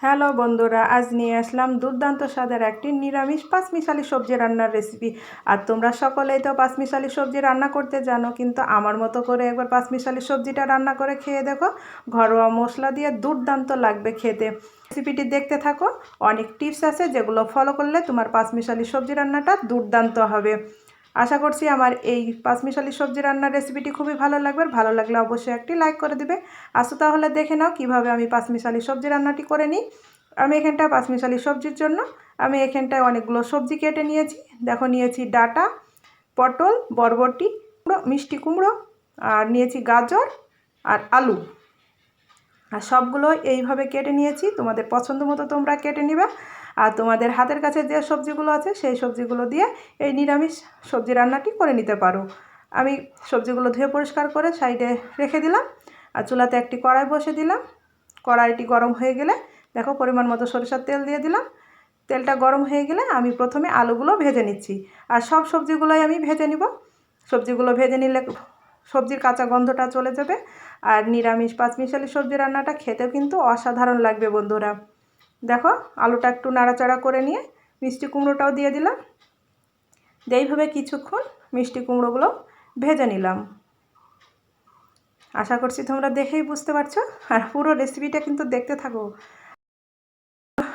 Hello বন্ধুরা, আজ নিয়ে আসলাম দুর্দান্ত স্বাদের একটি নিরামিষ পাঁচমিশালি সবজি রান্নার রেসিপি। আর তোমরা সকলেই তো পাঁচমিশালি সবজি রান্না করতে জানো, কিন্তু আমার মতো করে একবার পাঁচমিশালি সবজিটা রান্না করে খেয়ে দেখো। ঘরোয়া মশলা দিয়ে দুর্দান্ত লাগবে খেতে। রেসিপিটি দেখতে থাকো। অনেক টিপস আছে যেগুলো ফলো করলে তোমার পাঁচমিশালি সবজি রান্নাটা দুর্দান্ত হবে। আশা করছি আমার এই পাঁচমিশালি সবজি রান্নার রেসিপিটি খুবই ভালো লাগবে। ভালো লাগলে অবশ্যই একটি লাইক করে দেবে। আসো তাহলে দেখে নাও কিভাবে আমি পাঁচমিশালি সবজি রান্নাটি করে নিই। আমি এখানটায় পাঁচমিশালি সবজির জন্য আমি এখানটায় অনেকগুলো সবজি কেটে নিয়েছি। দেখো, নিয়েছি ডাঁটা, পটল, বরবটি, মিষ্টি কুমড়ো, আর নিয়েছি গাজর আর আলু। আর সবগুলো এইভাবে কেটে নিয়েছি। তোমাদের পছন্দ মতো তোমরা কেটে নিবে। আর তোমাদের হাতের কাছে যে সবজিগুলো আছে সেই সবজিগুলো দিয়ে এই নিরামিষ সবজি রান্নাটি করে নিতে পারো। আমি সবজিগুলো ধুয়ে পরিষ্কার করে সাইডে রেখে দিলাম। আর চুলাতে একটি কড়াই বসে দিলাম। কড়াইটি গরম হয়ে গেলে দেখো পরিমাণ মতো সরিষার তেল দিয়ে দিলাম। তেলটা গরম হয়ে গেলে আমি প্রথমে আলুগুলো ভেজে নিচ্ছি। আর সব সবজিগুলোই আমি ভেজে নিব। সবজিগুলো ভেজে নিলে সবজির কাঁচা গন্ধটা চলে যাবে। আর নিরামিষ পাঁচমিশালি সবজি রান্নাটা খেতেও কিন্তু অসাধারণ লাগবে বন্ধুরা। দেখো, আলুটা একটু নাড়াচাড়া করে নিয়ে মিষ্টি কুমড়োটাও দিয়ে দিলাম। এইভাবে কিছুক্ষণ মিষ্টি কুমড়োগুলো ভেজে নিলাম। আশা করছি তোমরা দেখেই বুঝতে পারছো। আর পুরো রেসিপিটা কিন্তু দেখতে থাকো।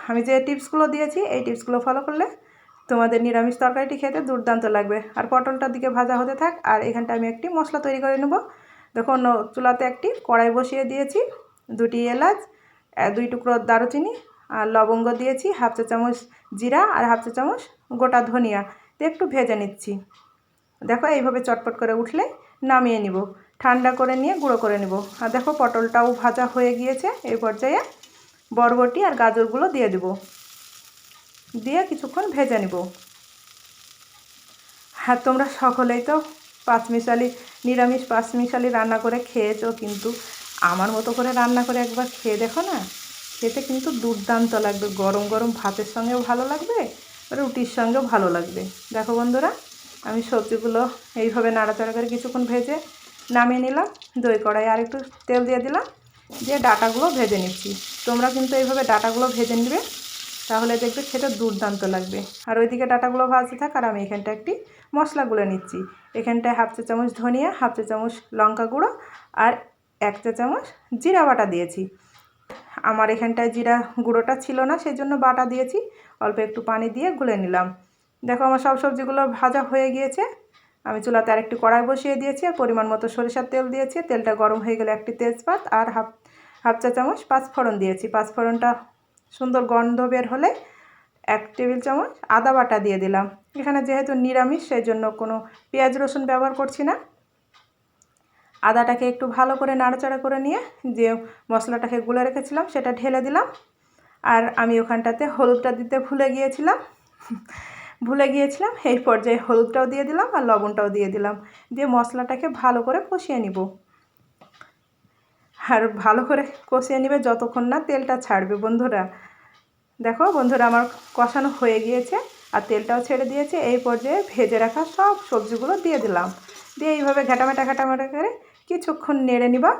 আমি যে টিপসগুলো দিয়েছি এই টিপসগুলো ফলো করলে তোমাদের নিরামিষ তরকারিটি খেতে দুর্দান্ত লাগবে। আর পটলটার দিকে ভাজা হতে থাক। আর এখানটা আমি একটি মশলা তৈরি করে নেব। দেখো, চুলাতে একটি কড়াই বসিয়ে দিয়েছি। 2টি এলাচ, 2 টুকরো দারুচিনি আর লবঙ্গ দিয়েছি, হাফ চা চামচ জিরা আর হাফ চা চামচ গোটা ধনিয়া দিয়ে একটু ভেজে নিচ্ছি। দেখো, এইভাবে চটপট করে উঠলে নামিয়ে নিব। ঠান্ডা করে নিয়ে গুঁড়ো করে নেব। আর দেখো, পটলটাও ভাজা হয়ে গিয়েছে। এই পর্যায়ে বরবটি আর গাজরগুলো দিয়ে দেব। দিয়ে কিছুক্ষণ ভেজে নেব। হ্যাঁ, তোমরা সকলেই তো নিরামিষ পাঁচমিশালি রান্না করে খেয়েছো, কিন্তু আমার মতো করে রান্না করে একবার খেয়ে দেখো না। খেতে কিন্তু দুর্দান্ত লাগবে। গরম গরম ভাতের সঙ্গেও ভালো লাগবে, রুটির সঙ্গেও ভালো লাগবে। দেখো বন্ধুরা, আমি সবজিগুলো এইভাবে নাড়াচাড়া করে কিছুক্ষণ ভেজে নামিয়ে নিলাম। দই কড়াই আর একটু তেল দিয়ে দিলাম। দিয়ে ডাঁটাগুলো ভেজে নিচ্ছি। তোমরা কিন্তু এইভাবে ডাঁটাগুলো ভেজে নেবে, তাহলে দেখবে খেতে দুর্দান্ত লাগবে। আর ওইদিকে ডাঁটাগুলো ভাজতে থাক। আর আমি এখানটা একটি মশলা গুলে নিচ্ছি। এখানটায় হাফ চা চামচ ধনিয়া, হাফ চা চামচ লঙ্কা গুঁড়ো আর 1 চা চামচ জিরা বাটা দিয়েছি। আমার এখানটায় জিরা গুঁড়োটা ছিল না, সেই জন্য বাটা দিয়েছি। অল্প একটু পানি দিয়ে গুলে নিলাম। দেখো, আমার সব সবজিগুলো ভাজা হয়ে গিয়েছে। আমি চুলাতে আরেকটি কড়াই বসিয়ে দিয়েছি আর পরিমাণ মতো সরিষার তেল দিয়েছি। তেলটা গরম হয়ে গেলে একটি তেজপাত আর হাফ চা চামচ পাঁচফোড়ন দিয়েছি। পাঁচফোড়নটা সুন্দর গন্ধ বের হলে 1 টেবিল চামচ আদা বাটা দিয়ে দিলাম। এখানে যেহেতু নিরামিষ সেই জন্য কোনো পেঁয়াজ রসুন ব্যবহার করছি না। আদাটাকে একটু ভালো করে নাড়াচাড়া করে নিয়ে যে মশলাটাকে গুলে রেখেছিলাম সেটা ঢেলে দিলাম। আর আমি ওখানটাতে হলুদটা দিতে ভুলে গিয়েছিলাম। এই পর্যায়ে হলুদটাও দিয়ে দিলাম আর লবণটাও দিয়ে দিলাম। দিয়ে মশলাটাকে ভালো করে কষিয়ে নিব। আর ভালো করে কষিয়ে নিবে যতক্ষণ না তেলটা ছাড়বে বন্ধুরা। দেখো বন্ধুরা, আমার কষানো হয়ে গিয়েছে আর তেলটাও ছেড়ে দিয়েছে। এই পর্যায়ে ভেজে রাখা সব সবজিগুলো দিয়ে দিলাম। দিয়ে এইভাবে ঘাটামেটা করে কিছুক্ষণ নেড়ে নিবা।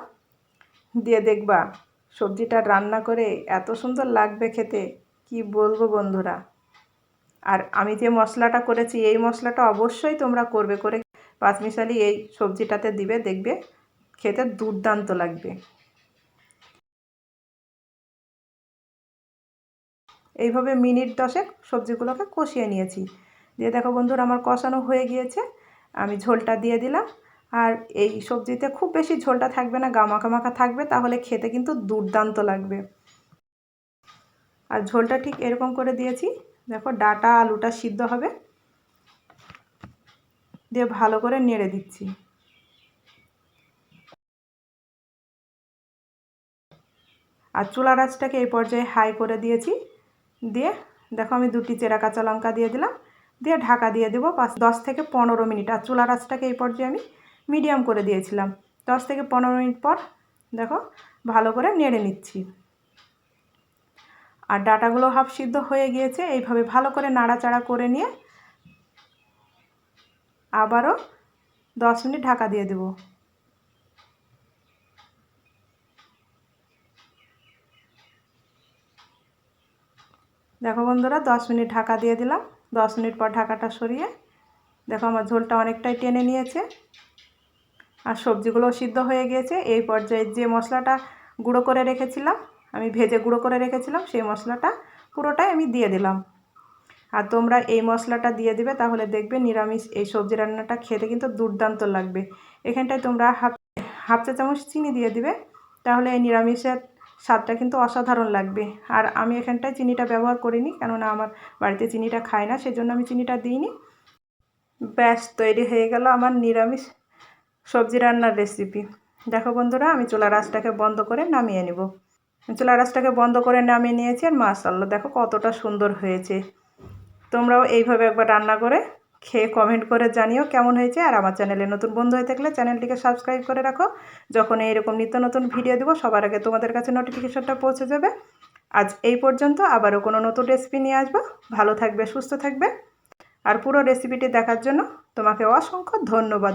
দিয়ে দেখবা সবজিটা রান্না করে এত সুন্দর লাগবে খেতে, কি বলবো বন্ধুরা। আর আমি যে মশলাটা করেছি এই মশলাটা অবশ্যই তোমরা করে পাঁচমিশালি এই সবজিটাতে দিবে, দেখবে খেতে দুর্দান্ত লাগবে। এইভাবে মিনিট 10 সবজিগুলোকে কষিয়ে নিয়েছি। দিয়ে দেখো বন্ধুরা, আমার কষানো হয়ে গিয়েছে। আমি ঝোলটা দিয়ে দিলাম। আর এই সবজিতে খুব বেশি ঝোলটা থাকবে না, গামাখা মাখা থাকবে, তাহলে খেতে কিন্তু দুর্দান্ত লাগবে। আর ঝোলটা ঠিক এরকম করে দিয়েছি। দেখো, ডাঁটা আলুটা সিদ্ধ হবে। দিয়ে ভালো করে নেড়ে দিচ্ছি। আর চুলার আঁচটাকে এই পর্যায়ে হাই করে দিয়েছি। দিয়ে দেখো, আমি 2টি চেরা কাঁচা লঙ্কা দিয়ে দিলাম। দিয়ে ঢাকা দিয়ে দেবো 10 থেকে 15 মিনিট। আর চুলার আঁচটাকে এই পর্যায়ে আমি মিডিয়াম করে দিয়েছিলাম। 10 থেকে 15 মিনিট পর দেখো ভালো করে নেড়ে নিচ্ছি। আর ডাঁটাগুলো হাফ সিদ্ধ হয়ে গিয়েছে। এইভাবে ভালো করে নাড়াচাড়া করে নিয়ে আবারও 10 মিনিট ঢাকা দিয়ে দেব। দেখো বন্ধুরা 10 মিনিট ঢাকা দিয়ে দিলাম। 10 মিনিট পর ঢাকাটা সরিয়ে দেখো আমার ঝোলটা অনেকটাই টেনে নিয়েছে আর সবজিগুলোও সিদ্ধ হয়ে গিয়েছে। এই পর্যায়ে যে মশলাটা গুঁড়ো করে রেখেছিলাম, আমি ভেজে গুঁড়ো করে রেখেছিলাম, সেই মশলাটা পুরোটাই আমি দিয়ে দিলাম। আর তোমরা এই মশলাটা দিয়ে দিবে, তাহলে দেখবে নিরামিষ এই সবজি রান্নাটা খেতে কিন্তু দুর্দান্ত লাগবে। এখানটায় তোমরা হাফ চা চামচ চিনি দিয়ে দিবে, তাহলে এই নিরামিষের স্বাদটা কিন্তু অসাধারণ লাগবে। আর আমি এখানটায় চিনিটা ব্যবহার করিনি, কেননা আমার বাড়িতে চিনিটা খায় না, সেজন্য আমি চিনিটা দিইনি। ব্যাস তৈরি হয়ে গেল আমার নিরামিষ সবজি রান্নার রেসিপি। দেখো বন্ধুরা, আমি চুলার আঁচটাকে বন্ধ করে নামিয়ে নেব। চুলার আঁচটাকে বন্ধ করে নামিয়ে নিয়েছি আর মাশাআল্লাহ দেখো কতটা সুন্দর হয়েছে। তোমরাও এইভাবে একবার রান্না করে খেয়ে কমেন্ট করে জানিও কেমন হয়েছে। আর আমার চ্যানেলে নতুন বন্ধু হয়ে থাকলে চ্যানেলটিকে সাবস্ক্রাইব করে রাখো, যখন এইরকম নিত্য নতুন ভিডিও দেবো সবার আগে তোমাদের কাছে নোটিফিকেশনটা পৌঁছে যাবে। আজ এই পর্যন্ত, আবারও কোনো নতুন রেসিপি নিয়ে আসবো। ভালো থাকবে, সুস্থ থাকবে। আর পুরো রেসিপিটি দেখার জন্য তোমাকে অসংখ্য ধন্যবাদ।